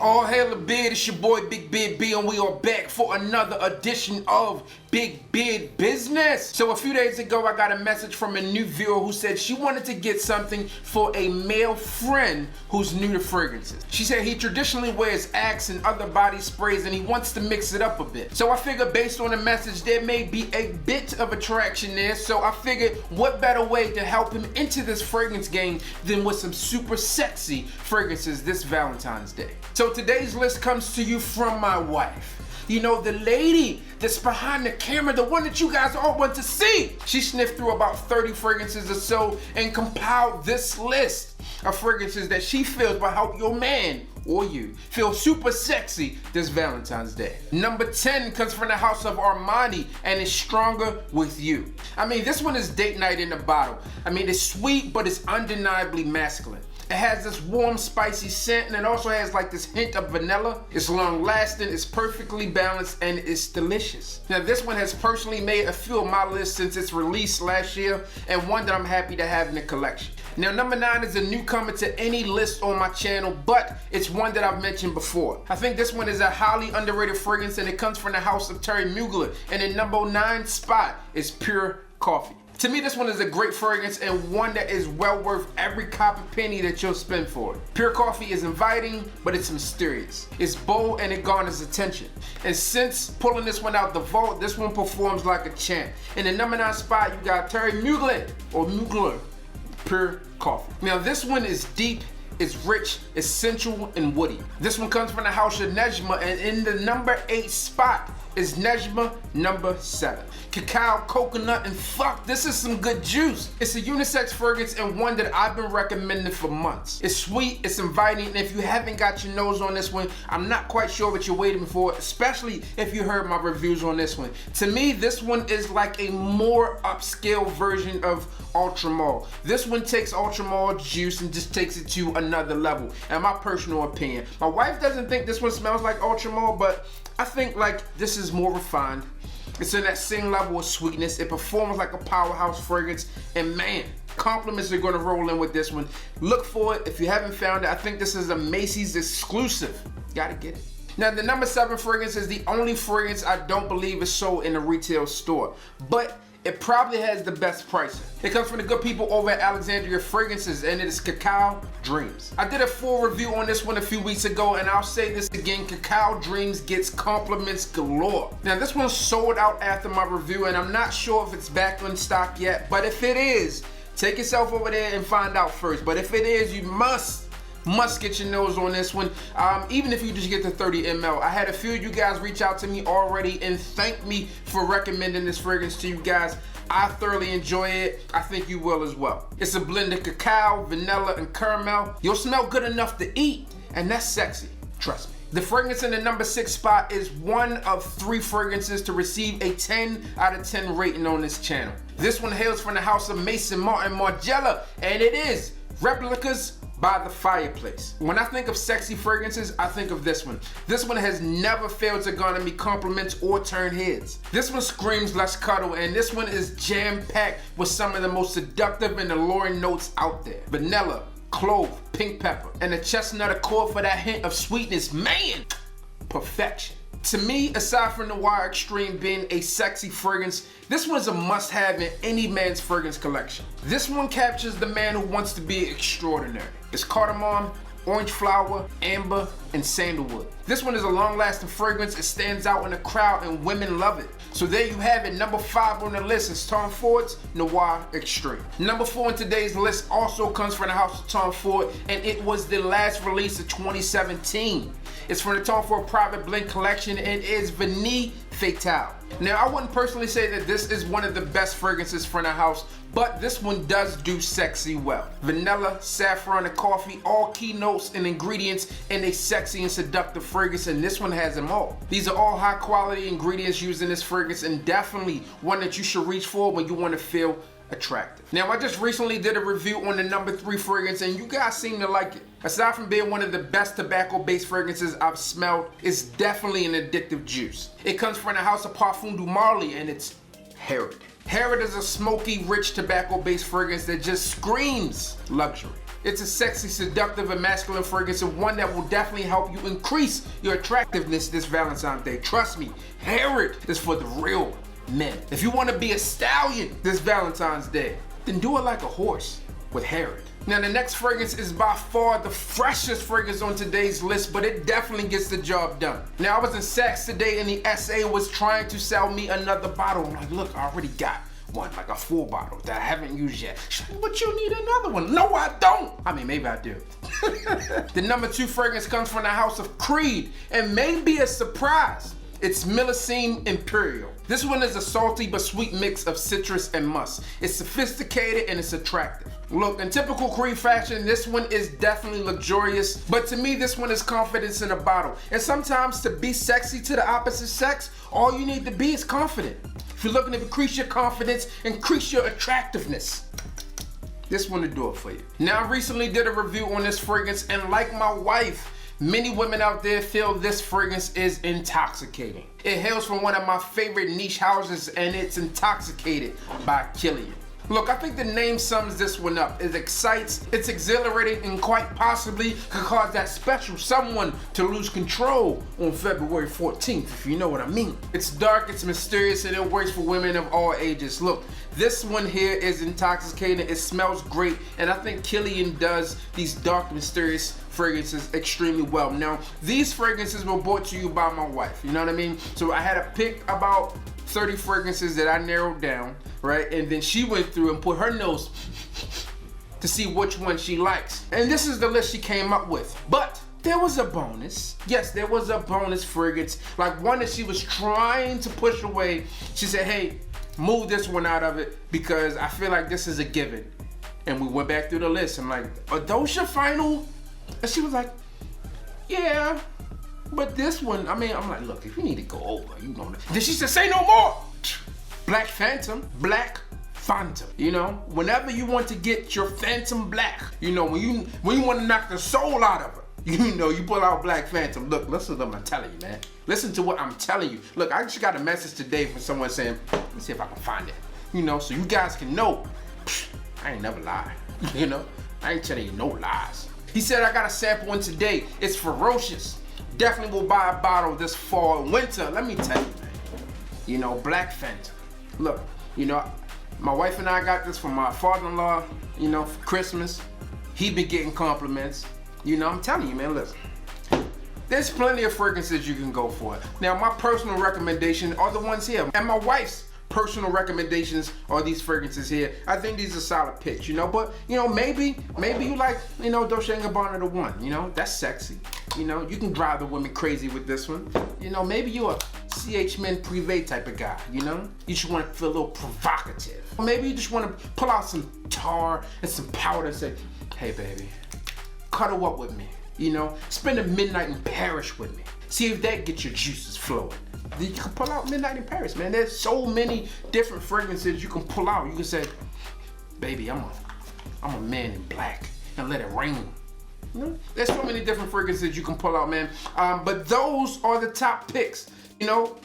All hail the beard, it's your boy Big Beard B, and we are back for another edition of Big Beard Business. So a few days ago, I got a message from a new viewer who said she wanted to get something for a male friend who's new to fragrances. She said he traditionally wears Axe and other body sprays and he wants to mix it up a bit. So I figured based on the message, there may be a bit of attraction there. So I figured what better way to help him into this fragrance game than with some super sexy fragrances this Valentine's Day. So today's list comes to you from my wife. You know, the lady that's behind the camera, the one that you guys all want to see. She sniffed through about 30 fragrances or so and compiled this list of fragrances that she feels will help your man or you feel super sexy this Valentine's Day. Number 10 comes from the house of Armani and is Stronger With You. I mean, this one is date night in a bottle. I mean, it's sweet, but it's undeniably masculine. It has this warm, spicy scent, and it also has like this hint of vanilla. It's long lasting, it's perfectly balanced, and it's delicious. Now, this one has personally made a few of my lists since its release last year, and one that I'm happy to have in the collection. Now, number 9 is a newcomer to any list on my channel, but it's one that I've mentioned before. I think this one is a highly underrated fragrance, and it comes from the house of Terry Mugler, and the number 9 spot is Pure Coffee. To me, this one is a great fragrance and one that is well worth every copper penny that you'll spend for it. Pure Coffee is inviting, but it's mysterious. It's bold and it garners attention. And since pulling this one out the vault, this one performs like a champ. In the number 9 spot, you got Terry Mugler, or Mugler, Pure Coffee. Now, this one is deep, it's rich, it's sensual, and woody. This one comes from the house of Nejma, and in the number 8 spot is Nejma number 7. Cacao, coconut, and fuck, this is some good juice. It's a unisex fragrance and one that I've been recommending for months. It's sweet, it's inviting, and if you haven't got your nose on this one, I'm not quite sure what you're waiting for, especially if you heard my reviews on this one. To me, this one is like a more upscale version of Ultra Mall. This one takes Ultra Mall juice and just takes it to another level, in my personal opinion. My wife doesn't think this one smells like Ultra Mall, but I think like this is more refined. It's in that same level of sweetness. It performs like a powerhouse fragrance, and man, compliments are gonna roll in with this one. Look for it if you haven't found it. I think this is a Macy's exclusive. Gotta get it. Now, the number 7 fragrance is the only fragrance I don't believe is sold in a retail store, but it probably has the best pricing. It comes from the good people over at Alexandria Fragrances, and it is Cacao Dreams. I did a full review on this one a few weeks ago, and I'll say this again, Cacao Dreams gets compliments galore. Now, this one sold out after my review, and I'm not sure if it's back in stock yet, but if it is, take yourself over there and find out first. But if it is, you must get your nose on this one, even if you just get the 30 ml. I had a few of you guys reach out to me already and thank me for recommending this fragrance to you guys. I thoroughly enjoy it. I think you will as well. It's a blend of cacao, vanilla, and caramel. You'll smell good enough to eat, and that's sexy, trust me. The fragrance in the number 6 spot is one of 3 fragrances to receive a 10 out of 10 rating on this channel. This one hails from the house of Mason Martin Margiela, and it is Replicas by the Fireplace. When I think of sexy fragrances, I think of this one. This one has never failed to garner me compliments or turn heads. This one screams let's cuddle, and this one is jam-packed with some of the most seductive and alluring notes out there. Vanilla, clove, pink pepper, and a chestnut accord for that hint of sweetness. Man, perfection. To me, aside from Noir Extreme being a sexy fragrance, this one's a must-have in any man's fragrance collection. This one captures the man who wants to be extraordinary. It's cardamom, orange flower, amber, and sandalwood. This one is a long-lasting fragrance. It stands out in the crowd and women love it. So there you have it. Number 5 on the list is Tom Ford's Noir Extreme. Number 4 in today's list also comes from the house of Tom Ford, and it was the last release of 2017. It's from the Tom Ford Private Blend Collection and is Vanille Fatale. Now, I wouldn't personally say that this is one of the best fragrances from the house, but this one does do sexy well. Vanilla, saffron, and coffee, all key notes and ingredients in a sexy and seductive fragrance, and this one has them all. These are all high quality ingredients used in this fragrance, and definitely one that you should reach for when you want to feel attractive. Now, I just recently did a review on the number 3 fragrance, and you guys seem to like it. Aside from being one of the best tobacco-based fragrances I've smelled, it's definitely an addictive juice. It comes from the house of Parfum du Marly, and it's Herod. Herod is a smoky, rich tobacco-based fragrance that just screams luxury. It's a sexy, seductive, and masculine fragrance, and one that will definitely help you increase your attractiveness this Valentine's Day. Trust me, Herod is for the real men. If you want to be a stallion this Valentine's Day, then do it like a horse with Herod. Now the next fragrance is by far the freshest fragrance on today's list, but it definitely gets the job done. Now I was in Saks today and the SA was trying to sell me another bottle. I'm like, look, I already got one, like a full bottle that I haven't used yet. She's like, but you need another one. No, I don't. I mean, maybe I do. The number 2 fragrance comes from the house of Creed and may be a surprise. It's Millicene Imperial. This one is a salty but sweet mix of citrus and musk. It's sophisticated and it's attractive. Look, in typical Creed fashion, this one is definitely luxurious, but to me, this one is confidence in a bottle. And sometimes to be sexy to the opposite sex, all you need to be is confident. If you're looking to increase your confidence, increase your attractiveness, this one will do it for you. Now, I recently did a review on this fragrance, and like my wife, many women out there feel this fragrance is intoxicating. It hails from one of my favorite niche houses, and it's Intoxicated by Kilian. Look, I think the name sums this one up. It excites, it's exhilarating, and quite possibly could cause that special someone to lose control on February 14th, if you know what I mean. It's dark, it's mysterious, and it works for women of all ages. Look, this one here is intoxicating, it smells great, and I think Kilian does these dark, mysterious fragrances extremely well. Now, these fragrances were brought to you by my wife, you know what I mean? So I had to pick about 30 fragrances that I narrowed down, right? And then she went through and put her nose to see which one she likes. And this is the list she came up with. But there was a bonus. Yes, there was a bonus fragrance, like one that she was trying to push away. She said, hey, move this one out of it because I feel like this is a given. And we went back through the list. I'm like, are those your final? And she was like, yeah. But this one, I mean, I'm like, look, if you need to go over, you know. Then she said, say no more. Black Phantom, Black Phantom. You know, whenever you want to get your Phantom Black, you know, when you want to knock the soul out of her, you know, you pull out Black Phantom. Look, listen to what I'm telling you, man. Listen to what I'm telling you. Look, I just got a message today from someone saying, let me see if I can find it. You know, so you guys can know, I ain't never lied. You know, I ain't telling you no lies. He said, I got a sample in today. It's ferocious. Definitely will buy a bottle this fall and winter. Let me tell you, man. You know, Black Phantom. Look, you know, my wife and I got this from my father-in-law, you know, for Christmas. He been getting compliments. You know, I'm telling you, man, listen. There's plenty of fragrances you can go for. Now, my personal recommendation are the ones here. And my wife's personal recommendations are these fragrances here. I think these are solid picks, you know, but, you know, maybe you like, you know, Dolce & Gabbana the one, you know, that's sexy. You know, you can drive the women crazy with this one. You know, maybe you're a CH Men Privé type of guy, you know? You just want to feel a little provocative. Or maybe you just want to pull out some tar and some powder and say, hey, baby, cuddle up with me, you know? Spend a midnight in Paris with me. See if that gets your juices flowing. You can pull out Midnight in Paris, man. There's so many different fragrances you can pull out. You can say, baby, I'm a man in black, and let it rain. You know? There's so many different fragrances you can pull out, man. But those are the top picks. You know,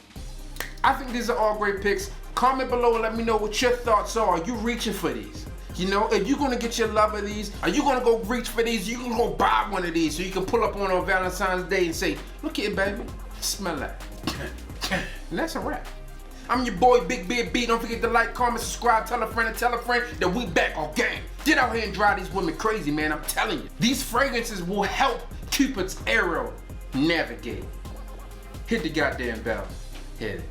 I think these are all great picks. Comment below and let me know what your thoughts are. Are you reaching for these? You know, if you're gonna get your love of these, are you gonna go reach for these? You can go buy one of these so you can pull up on Valentine's Day and say, look at it, baby, smell that. And that's a wrap. I'm your boy, Big Beard B. Don't forget to like, comment, subscribe, tell a friend that we back on game. Get out here and drive these women crazy, man. I'm telling you. These fragrances will help Cupid's arrow navigate. Hit the goddamn bell. Hit it.